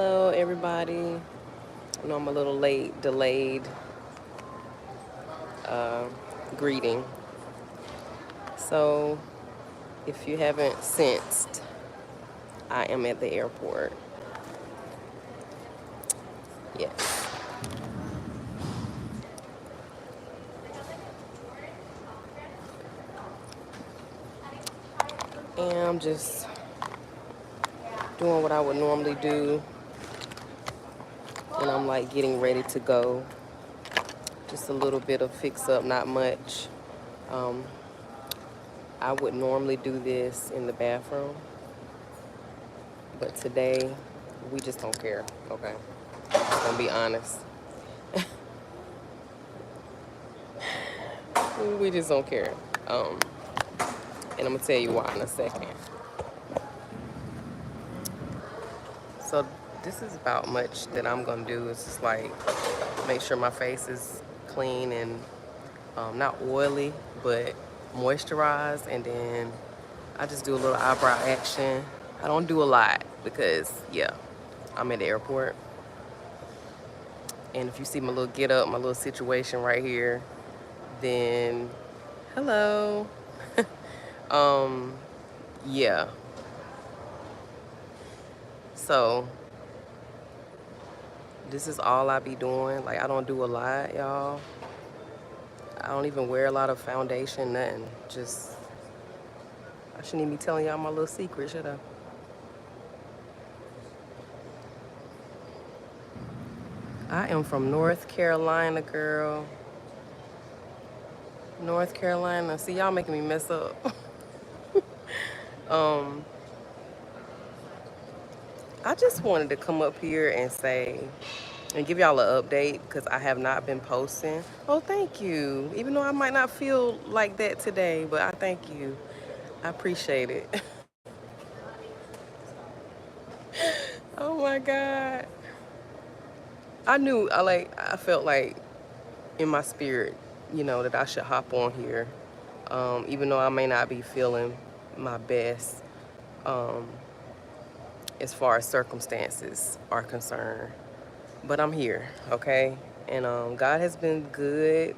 Hello, everybody. I know I'm a little late, delayed uh, greeting. So, if you haven't sensed, I am at the airport. Yes. And I'm just doing what I would normally do. And I'm like getting ready to go. Just a little bit of fix up, not much. Um, I would normally do this in the bathroom. But today, we just don't care, okay? I'm gonna be honest. We just don't care. And I'm gonna tell you why in a second. So this is about much that I'm gonna do. It's just like make sure my face is clean and not oily, but moisturized. And then I just do a little eyebrow action. I don't do a lot because yeah, I'm at the airport. And if you see my little get up, my little situation right here, then hello. Yeah. So this is all I be doing. Like I don't do a lot, y'all. I don't even wear a lot of foundation, nothing. Just, I shouldn't even be telling y'all my little secret, should I? I am from North Carolina, girl. North Carolina. See, y'all making me mess up. um, I just wanted to come up here and say, and give y'all an update because I have not been posting. Oh, thank you. Even though I might not feel like that today, but I thank you. I appreciate it. Oh my God. I felt like in my spirit, that I should hop on here. Even though I may not be feeling my best um, as far as circumstances are concerned. But I'm here, okay? And God has been good.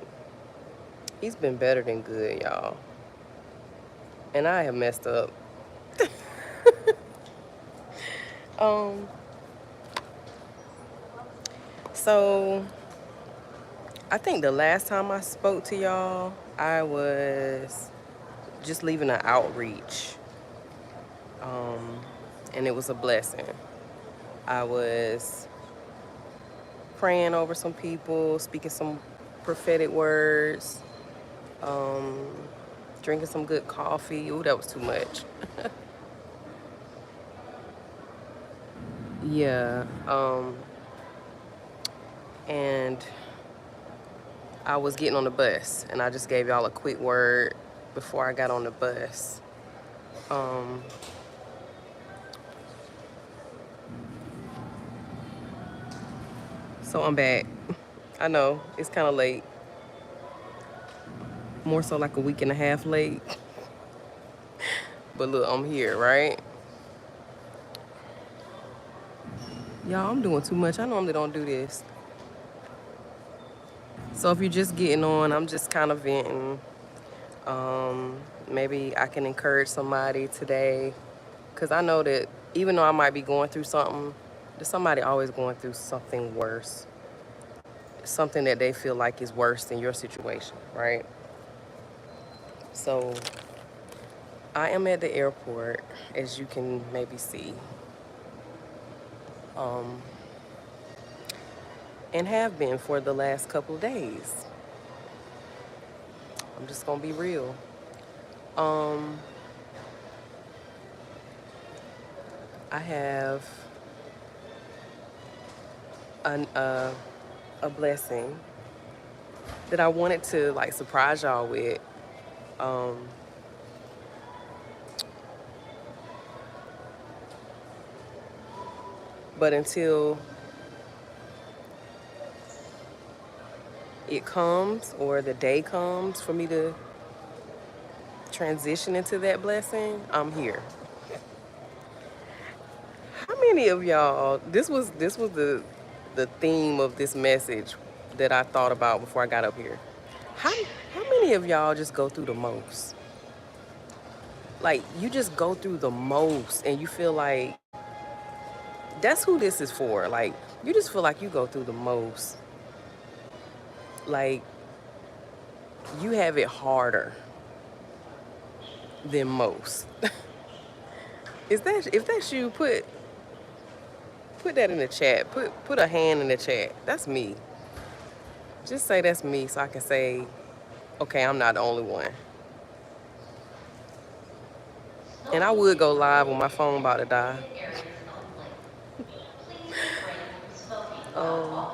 He's been better than good, y'all. And I have messed up. Um, so I think the last time I spoke to y'all, I was just leaving an outreach. And it was a blessing. I was praying over some people, speaking some prophetic words, um, drinking some good coffee. Ooh, that was too much. Yeah. And I was getting on the bus, and I just gave y'all a quick word before I got on the bus. So I'm back. I know it's kind of late, more so like a week and a half late. But look, I'm here, right? Y'all, I'm doing too much. I normally don't do this. So if you're just getting on, I'm just kind of venting. Maybe I can encourage somebody today. Because I know that even though I might be going through something, there's somebody always going through something worse. Something that they feel like is worse than your situation, right? So I am at the airport, as you can maybe see. And have been for the last couple of days. I'm just gonna be real. Um, I have a blessing that I wanted to like surprise y'all with. Um, but until it comes or the day comes for me to transition into that blessing, I'm here. How many of y'all, this was the theme of this message that I thought about before I got up here. How many of y'all just go through the most? Like you just go through the most and you feel like that's who this is for. Like you just feel like you go through the most. Like you have it harder than most. Is that if that's you, put that in the chat. Put a hand in the chat. That's me. Just say that's me so I can say, okay, I'm not the only one. And I would go live when my phone about to die. Um,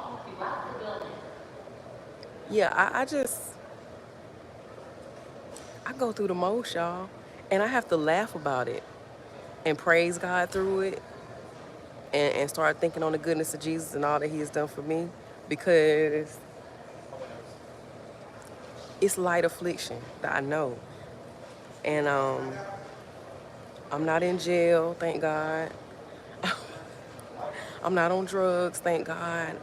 yeah, I go through the most, y'all. And I have to laugh about it and praise God through it and start thinking on the goodness of Jesus and all that he has done for me because it's light affliction that I know. And I'm not in jail, thank God. I'm not on drugs, thank God.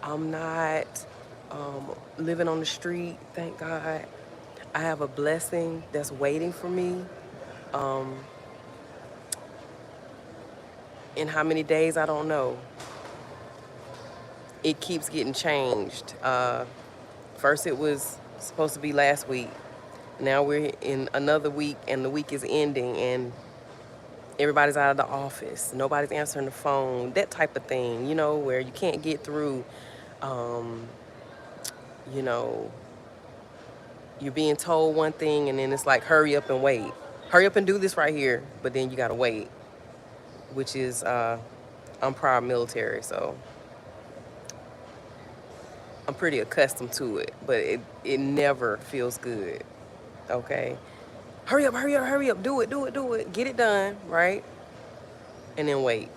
I'm not living on the street, thank God. I have a blessing that's waiting for me. Um, in how many days, I don't know. It keeps getting changed. First, it was supposed to be last week. Now we're in another week, and the week is ending, and everybody's out of the office. Nobody's answering the phone. That type of thing, where you can't get through. Um, you know, you're being told one thing, and then it's like, hurry up and wait. Hurry up and do this right here, but then you gotta wait, which is, I'm prior military, so I'm pretty accustomed to it, but it never feels good, okay? Hurry up, hurry up, hurry up, do it, do it, do it, get it done, right? And then wait.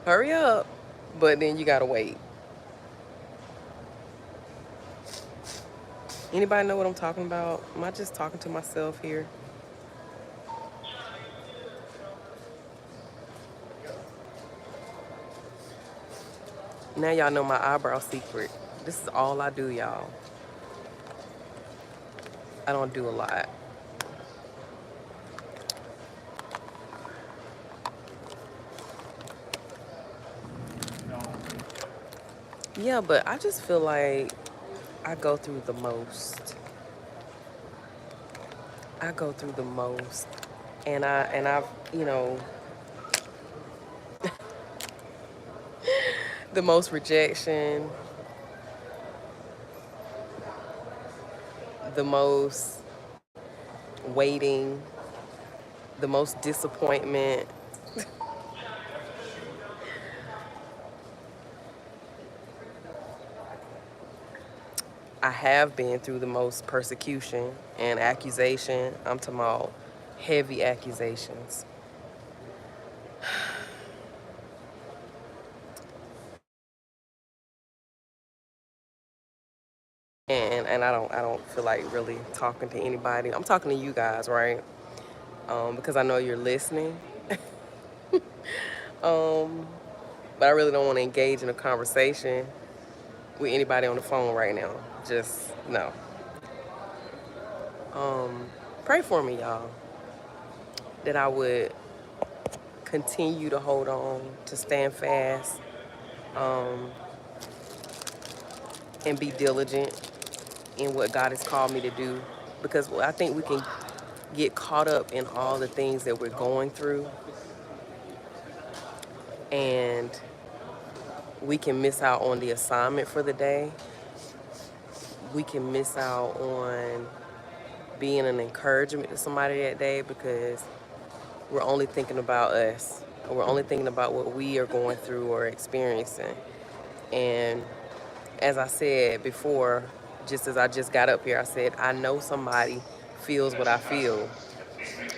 Hurry up, but then you gotta wait. Anybody know what I'm talking about? Am I just talking to myself here? Now y'all know my eyebrow secret. This is all I do, y'all. I don't do a lot. Yeah, but I just feel like I go through the most. I go through the most. And I've, the most rejection, the most waiting, the most disappointment. I have been through the most persecution and accusation. I'm talking about heavy accusations. And I don't feel like really talking to anybody. I'm talking to you guys, right? Because I know you're listening. Um, but I really don't want to engage in a conversation with anybody on the phone right now. Just no. Um, Pray for me, y'all, that I would continue to hold on, to stand fast, um, and be diligent in what God has called me to do. Because I think we can get caught up in all the things that we're going through, and we can miss out on the assignment for the day. We can miss out on being an encouragement to somebody that day because we're only thinking about us. We're only thinking about what we are going through or experiencing. And as I said before, just as I just got up here, I said, I know somebody feels what I feel,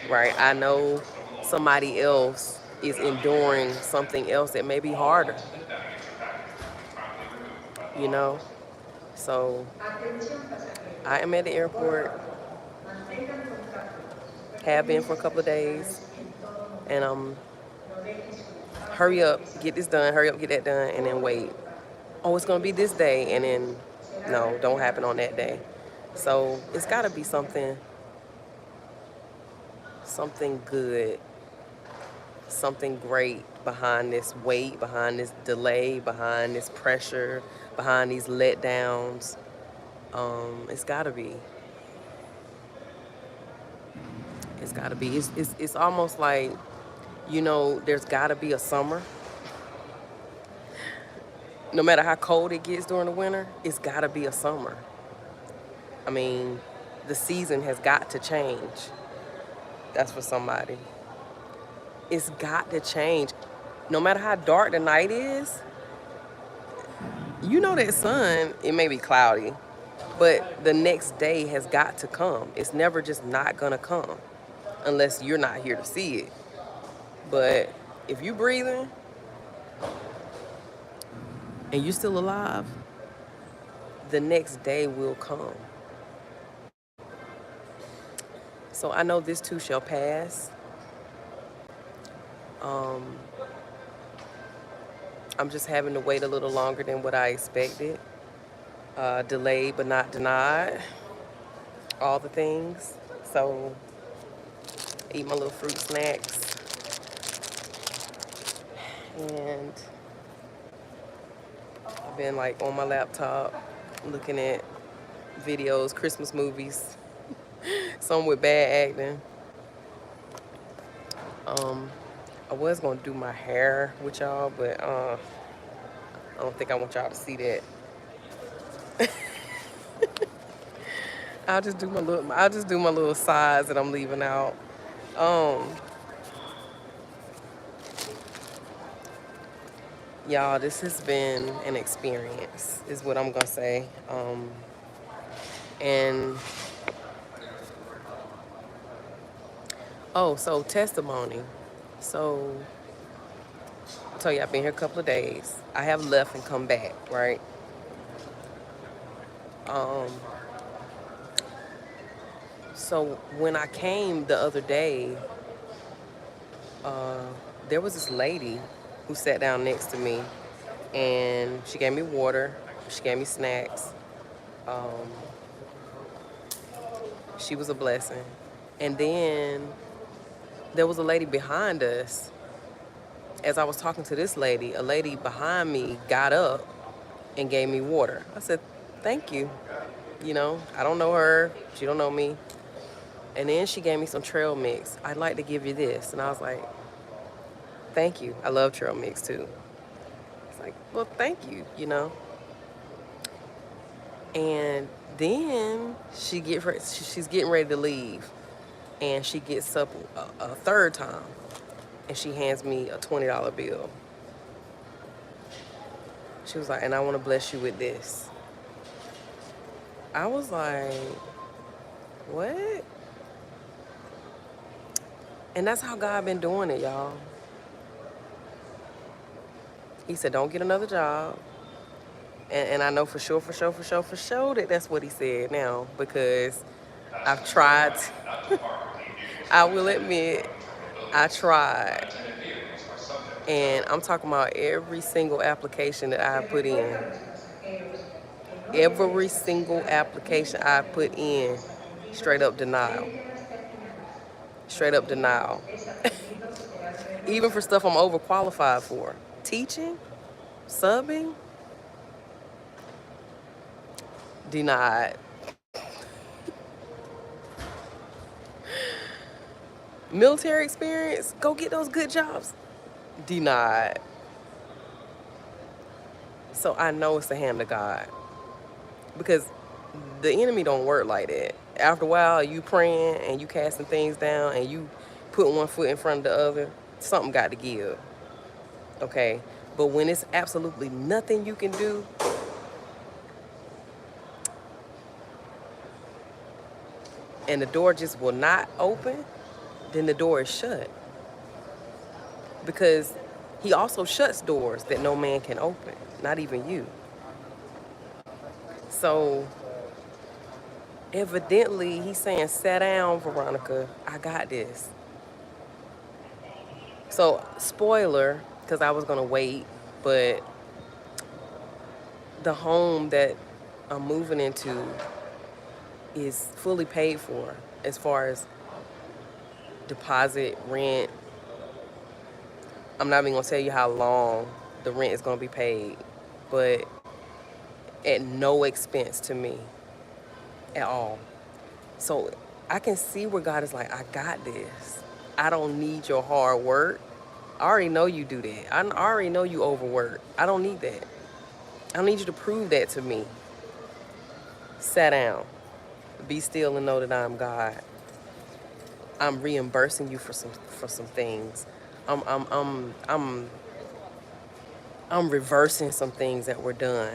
right? I know somebody else is enduring something else that may be harder, you know? So I am at the airport. have been for a couple of days. And hurry up, get this done, hurry up, get that done, and then wait. Oh, it's gonna be this day, and then no, don't happen on that day. So it's gotta be something good, something great behind this wait, behind this delay, behind this pressure, behind these letdowns. It's gotta be. It's gotta be. It's almost like, there's gotta be a summer. No matter how cold it gets during the winter, it's gotta be a summer. I mean, the season has got to change. That's for somebody. It's got to change. No matter how dark the night is, that sun, it may be cloudy, but the next day has got to come. It's never just not gonna come unless you're not here to see it. But if you're breathing and you're still alive, the next day will come. So I know this too shall pass. I'm just having to wait a little longer than what I expected. Delayed but not denied. All the things. So eat my little fruit snacks. And I've been like on my laptop looking at videos, Christmas movies, some with bad acting. I was gonna do my hair with y'all, but I don't think I want y'all to see that. I'll just do my little sides that I'm leaving out. Y'all, this has been an experience, is what I'm gonna say. And so testimony. So I told you I've been here a couple of days. I have left and come back, right? So when I came the other day, there was this lady who sat down next to me, and she gave me water, she gave me snacks. She was a blessing. And then there was a lady behind us. As I was talking to this lady, a lady behind me got up and gave me water. I said, thank you. I don't know her, she don't know me. And then she gave me some trail mix. I'd like to give you this. And I was like, thank you. I love trail mix too. It's like, well, thank you, And then she's getting ready to leave. And she gets up a third time. And she hands me a $20 bill. She was like, and I want to bless you with this. I was like, what? And that's how God been doing it, y'all. He said, don't get another job. And I know for sure that that's what he said now, because I've tried. I will admit, I tried. And I'm talking about every single application that I put in. Every single application I put in, straight up denial. Straight up denial. Even for stuff I'm overqualified for. Teaching, subbing, denied. Military experience, go get those good jobs, denied. So I know it's the hand of God, because the enemy don't work like that. After a while, you praying and you casting things down and you putting one foot in front of the other, something got to give. Okay? But when it's absolutely nothing you can do, and the door just will not open, then the door is shut. Because he also shuts doors that no man can open, not even you. So, evidently he's saying, sit down, Veronica, I got this. So, spoiler, because I was going to wait, but the home that I'm moving into is fully paid for as far as deposit, rent. I'm not even going to tell you how long the rent is going to be paid, but at no expense to me at all. So I can see where God is like, I got this. I don't need your hard work. I already know you do that. I already know you overwork. I don't need that. I don't need you to prove that to me. Sit down. Be still and know that I'm God. I'm reimbursing you for some things. I'm I'm I'm I'm I'm reversing some things that were done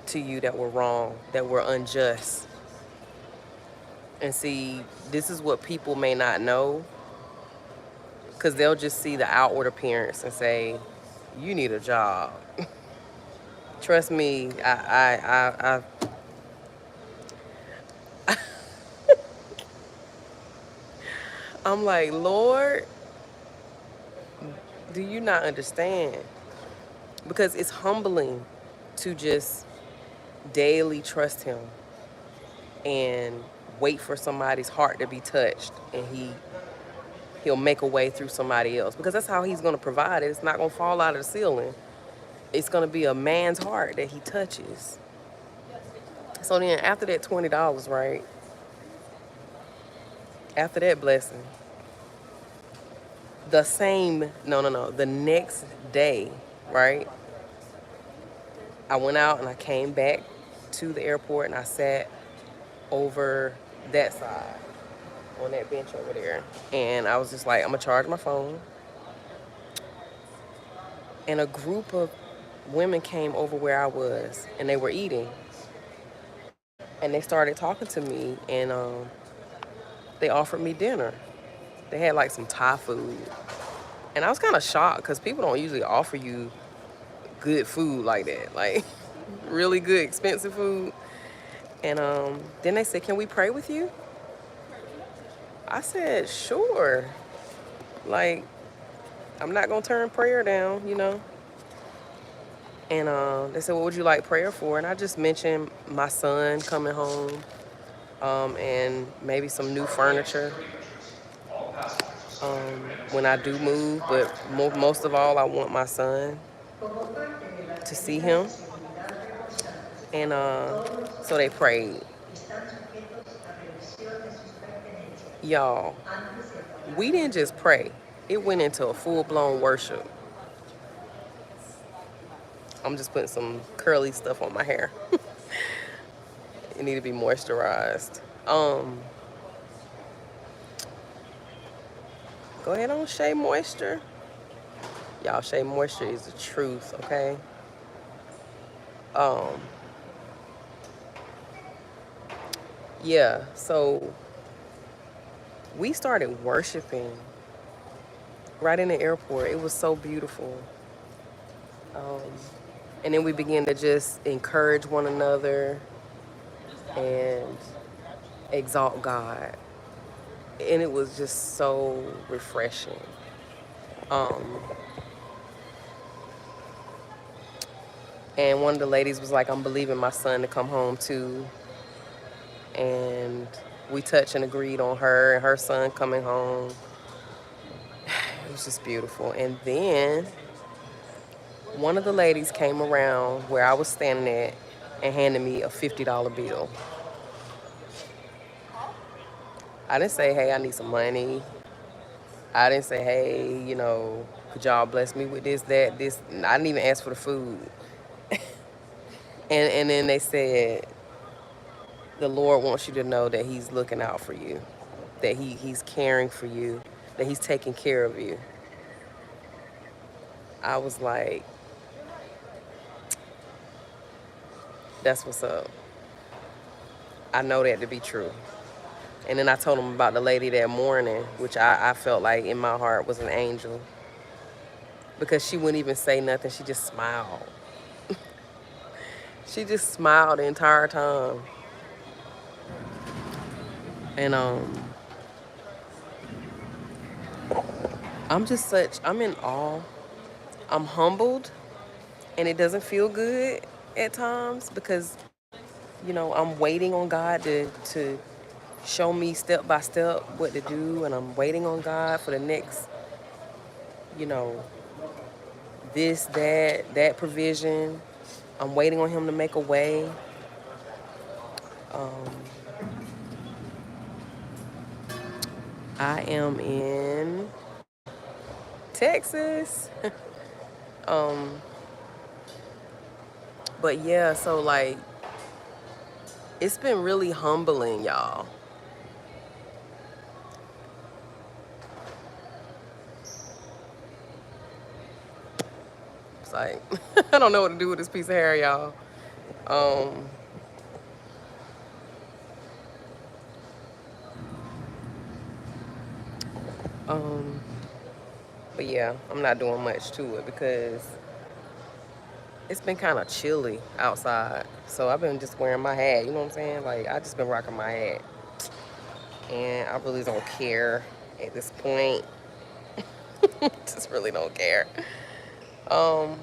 to you that were wrong, that were unjust. And see, this is what people may not know, because they'll just see the outward appearance and say, you need a job. Trust me, I'm like, Lord, do you not understand? Because it's humbling to just daily trust him and wait for somebody's heart to be touched, and he'll make a way through somebody else, because that's how he's going to provide it. It's not going to fall out of the ceiling. It's going to be a man's heart that he touches. So then after that $20, right? After that blessing, the next day, right? I went out and I came back to the airport and I sat over that side on that bench over there. And I was just like, I'm gonna charge my phone. And a group of women came over where I was and they were eating. And they started talking to me, and they offered me dinner. They had like some Thai food. And I was kind of shocked because people don't usually offer you good food like that, like really good, expensive food. And then they said, can we pray with you? I said, sure. Like, I'm not going to turn prayer down, you know? And they said, what would you like prayer for? And I just mentioned my son coming home, and maybe some new furniture when I do move. But most of all, I want my son to see him. And so they prayed. Y'all, we didn't just pray. It went into a full-blown worship. I'm just putting some curly stuff on my hair. It need to be moisturized. Go ahead on Shea Moisture. Y'all, Shea Moisture is the truth, okay? Yeah, so we started worshiping right in the airport. It was so beautiful. And then we began to just encourage one another and exalt God. And it was just so refreshing. And one of the ladies was like, I'm believing my son to come home too. And we touched and agreed on her and her son coming home. It was just beautiful. And then one of the ladies came around where I was standing at and handed me a $50 bill. I didn't say, hey, I need some money. I didn't say, hey, could y'all bless me with this, that, this. I didn't even ask for the food. And then they said, the Lord wants you to know that he's looking out for you, that he's caring for you, that he's taking care of you. I was like, that's what's up. I know that to be true. And then I told him about the lady that morning, which I felt like in my heart was an angel, because she wouldn't even say nothing. She just smiled. She just smiled the entire time. And I'm in awe. I'm humbled, and it doesn't feel good at times because, I'm waiting on God to show me step by step what to do, and I'm waiting on God for the next, you know, this, that provision. I'm waiting on Him to make a way. Um, I am in Texas. um, but yeah, so like it's been really humbling, y'all. It's like I don't know what to do with this piece of hair, y'all. Um, um, but yeah, I'm not doing much to it because it's been kind of chilly outside. So I've been just wearing my hat. You know what I'm saying? Like I just been rocking my hat, and I really don't care at this point. Just really don't care. Um,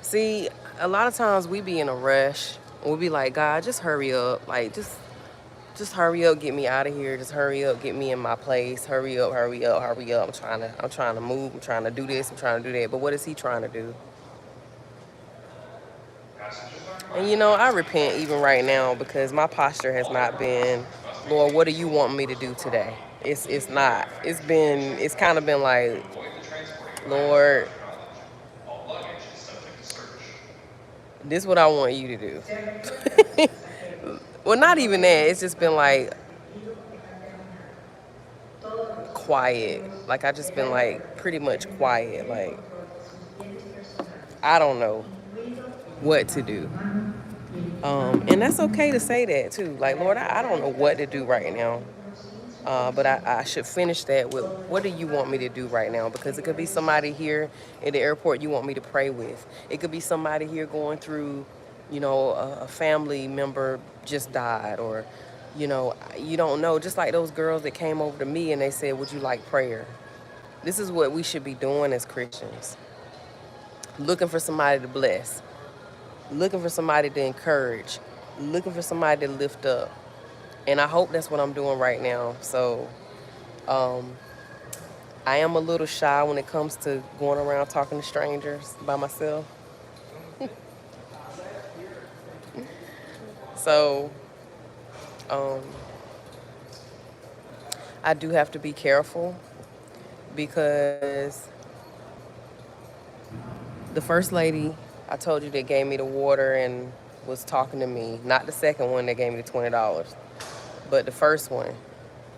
See, a lot of times we be in a rush. We'll be like, God, just hurry up. Like, just hurry up, get me out of here. Just hurry up, get me in my place. Hurry up, hurry up, hurry up. I'm trying to move. I'm trying to do this. I'm trying to do that. But what is He trying to do? And I repent even right now because my posture has not been, Lord, what do you want me to do today? It's not. It's kind of been like, Lord, this is what I want you to do. Well, not even that. It's just been like quiet. Like I just been like pretty much quiet. Like I don't know what to do. And that's okay to say that too. Like Lord, I don't know what to do right now. But I should finish that with what do you want me to do right now? Because it could be somebody here at the airport you want me to pray with. It could be somebody here going through, a family member just died, or, you don't know. Just like those girls that came over to me and they said, would you like prayer? This is what we should be doing as Christians. Looking for somebody to bless, looking for somebody to encourage, looking for somebody to lift up. And I hope that's what I'm doing right now. So um, I am a little shy when it comes to going around talking to strangers by myself. So um, I do have to be careful because the first lady I told you that gave me the water and was talking to me, not the second one that gave me the $20, but the first one,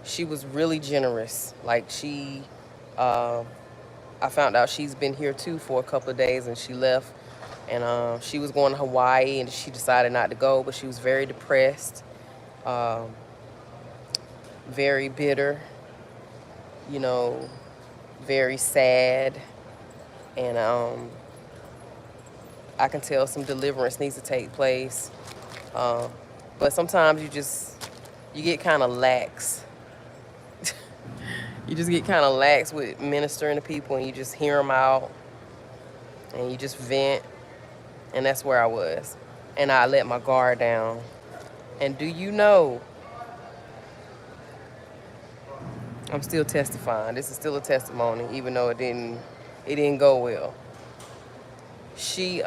she was really generous. Like uh, I found out she's been here too for a couple of days and she left. And she was going to Hawaii and she decided not to go, but she was very depressed, um, very bitter, you know, very sad. And I can tell some deliverance needs to take place. Um, but sometimes you get kind of lax. You just get kind of lax with ministering to people and you just hear them out and you just vent. And that's where I was. And I let my guard down. And do you know, I'm still testifying. This is still a testimony, even though it didn't go well. She,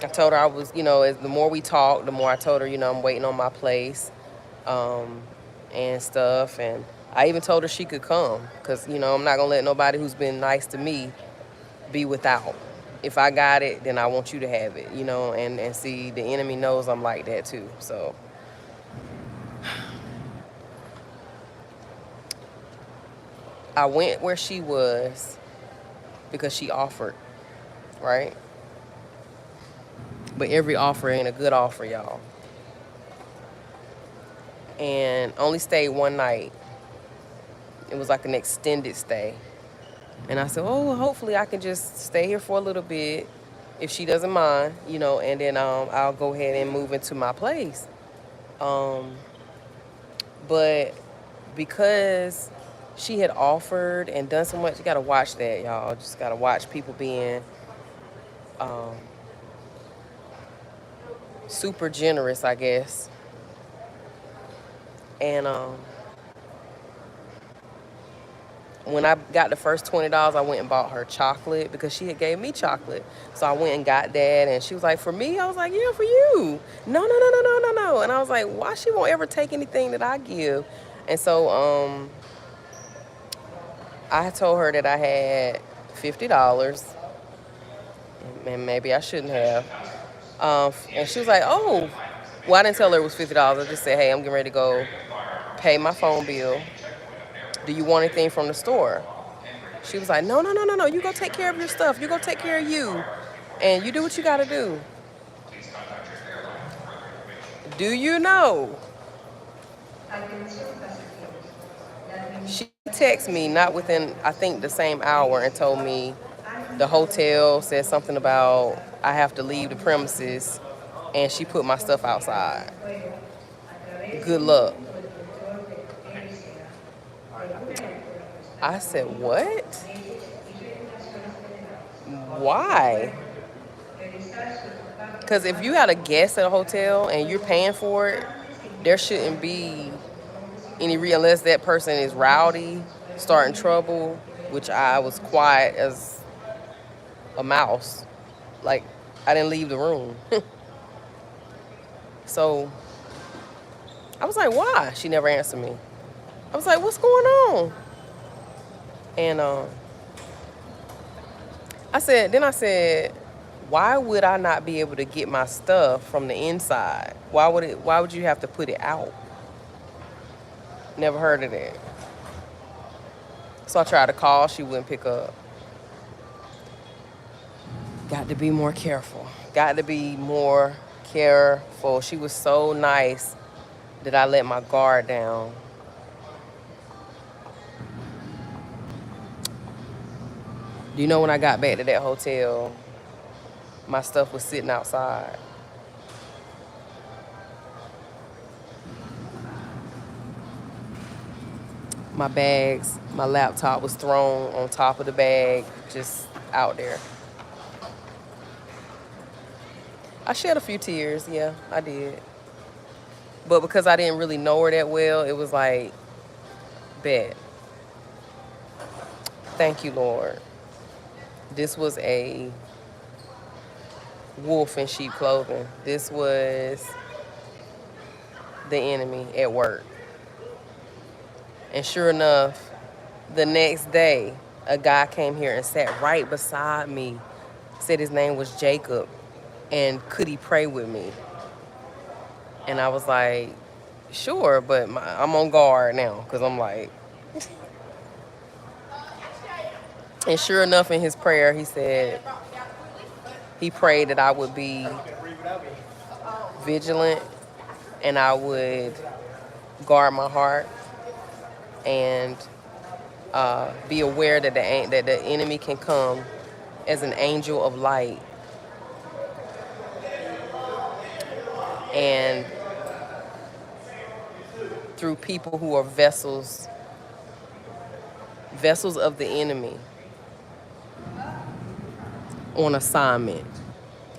I told her I was, as the more we talked, the more I told her, I'm waiting on my place, um, and stuff. And I even told her she could come, cause I'm not gonna let nobody who's been nice to me be without. If I got it, then I want you to have it, and see, the enemy knows I'm like that too. So I went where she was because she offered, right? But every offer ain't a good offer, y'all. And only stayed one night. It was like an extended stay. And I said, oh, well, hopefully I can just stay here for a little bit. if she doesn't mind, and then I'll go ahead and move into my place. Um, but because she had offered and done so much, you gotta watch that, y'all. Just gotta watch people being um, super generous, I guess. And when I got the first $20, I went and bought her chocolate because she had gave me chocolate. So I went and got that, and she was like, "For me?" I was like, "Yeah, for you." No, no, no, no, no, no, no. And I was like, "Why she won't ever take anything that I give?" And so I told her that I had $50, and maybe I shouldn't have. And she was like, "Oh." Well, I didn't tell her it was $50. I just said, "Hey, I'm getting ready to go pay my phone bill. Do you want anything from the store?" She was like, "No, no, no, no, no. You go take care of your stuff. You go take care of you. And you do what you got to do." Do you know? She texted me not within, I think, the same hour and told me the hotel said something about I have to leave the premises, and she put my stuff outside. Good luck. I said, "What? Why?" Because if you had a guest at a hotel and you're paying for it, there shouldn't be any real unless that person is rowdy, starting trouble, which I was quiet as a mouse. Like, I didn't leave the room. So I was like, "Why?" She never answered me. I was like, "What's going on?" And I said, "Why would I not be able to get my stuff from the inside? Why would you have to put it out?" Never heard of that. So I tried to call, she wouldn't pick up. Got to be more careful. Got to be more careful. She was so nice that I let my guard down. Do you know when I got back to that hotel, my stuff was sitting outside. My bags, my laptop was thrown on top of the bag, just out there. I shed a few tears, yeah, I did. But because I didn't really know her that well, it was like, bet. Thank you, Lord. This was a wolf in sheep clothing. This was the enemy at work. And sure enough, the next day, a guy came here and sat right beside me, said his name was Jacob, and could he pray with me? And I was like, sure, but I'm on guard now because I'm like, and sure enough, in his prayer, he said, he prayed that I would be vigilant and I would guard my heart and be aware that the enemy can come as an angel of light and through people who are vessels of the enemy on assignment.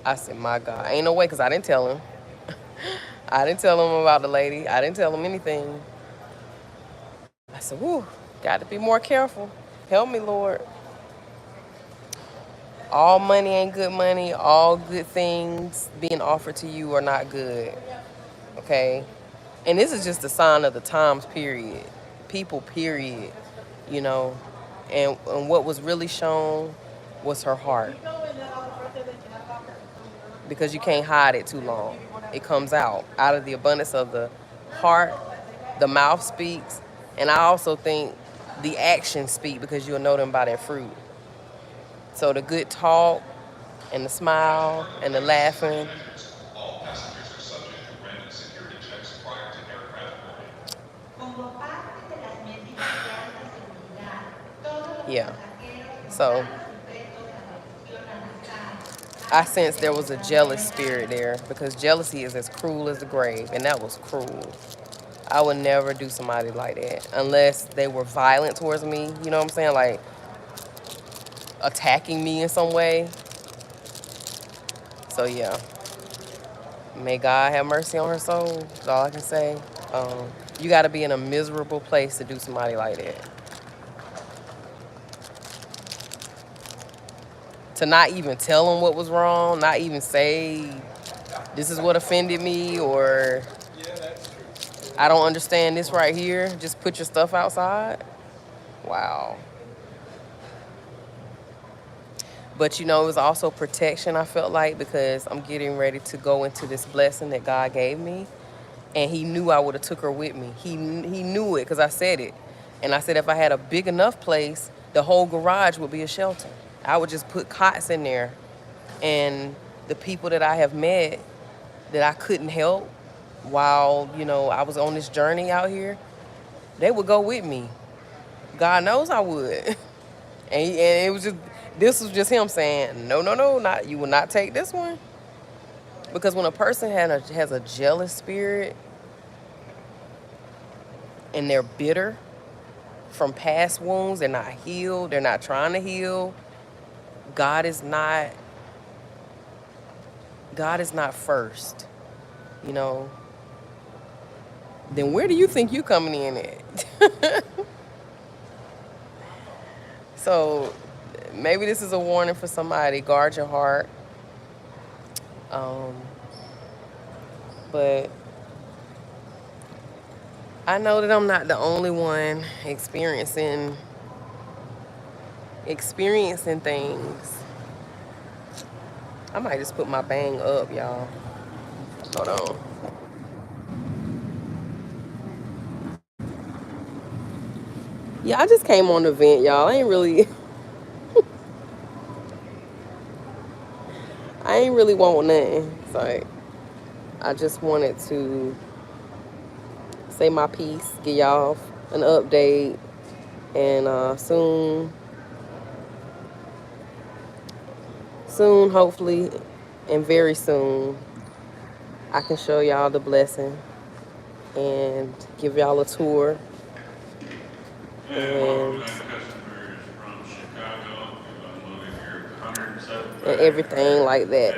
I said, my God, ain't no way, because I didn't tell him. I didn't tell him about the lady. I didn't tell him anything. I said, whoo, got to be more careful. Help me, Lord. All money ain't good money. All good things being offered to you are not good. Okay? And this is just a sign of the times, period. People, period. You know? And what was really shown was her heart. Because you can't hide it too long. It comes out of the abundance of the heart, the mouth speaks, and I also think the actions speak because you'll know them by their fruit. So the good talk and the smile and the laughing. Yeah. So I sensed there was a jealous spirit there, because jealousy is as cruel as the grave, and that was cruel. I would never do somebody like that unless they were violent towards me. You know what I'm saying? Like attacking me in some way. So yeah, may God have mercy on her soul. That's all I can say. You got to be in a miserable place to do somebody like that. To not even tell them what was wrong, not even say this is what offended me, or I don't understand this right here. Just put your stuff outside. Wow. But it was also protection, I felt like, because I'm getting ready to go into this blessing that God gave me. And he knew I would have took her with me. He knew it because I said it. And I said if I had a big enough place, the whole garage would be a shelter. I would just put cots in there. And the people that I have met that I couldn't help while, I was on this journey out here, they would go with me. God knows I would. And it was this was just him saying, no, not you will not take this one. Because when a person has a jealous spirit and they're bitter from past wounds, they're not healed, they're not trying to heal, God is not first, then where do you think you coming in at? So maybe this is a warning for somebody. Guard your heart. But I know that I'm not the only one experiencing things. I might just put my bang up, y'all. Hold on. Yeah, I just came on the vent, y'all. I ain't really want nothing. So I just wanted to say my piece, give y'all an update, and soon, hopefully, and very soon, I can show y'all the blessing and give y'all a tour. And everything like that.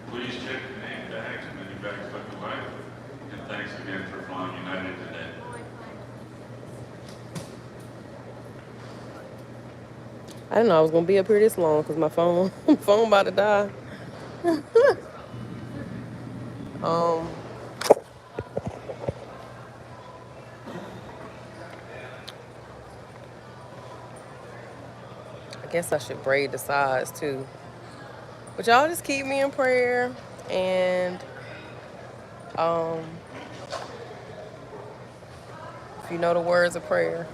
Please check the name tags and many bags tucked away. And thanks again for flying United today. I didn't know I was gonna be up here this long because my phone about to die. I guess I should braid the sides too. But y'all just keep me in prayer, and if you know the words of prayer.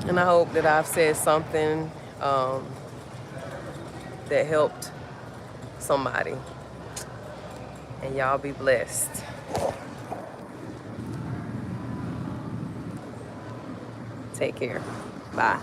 And I hope that I've said something that helped somebody. And y'all be blessed. Take care. Bye.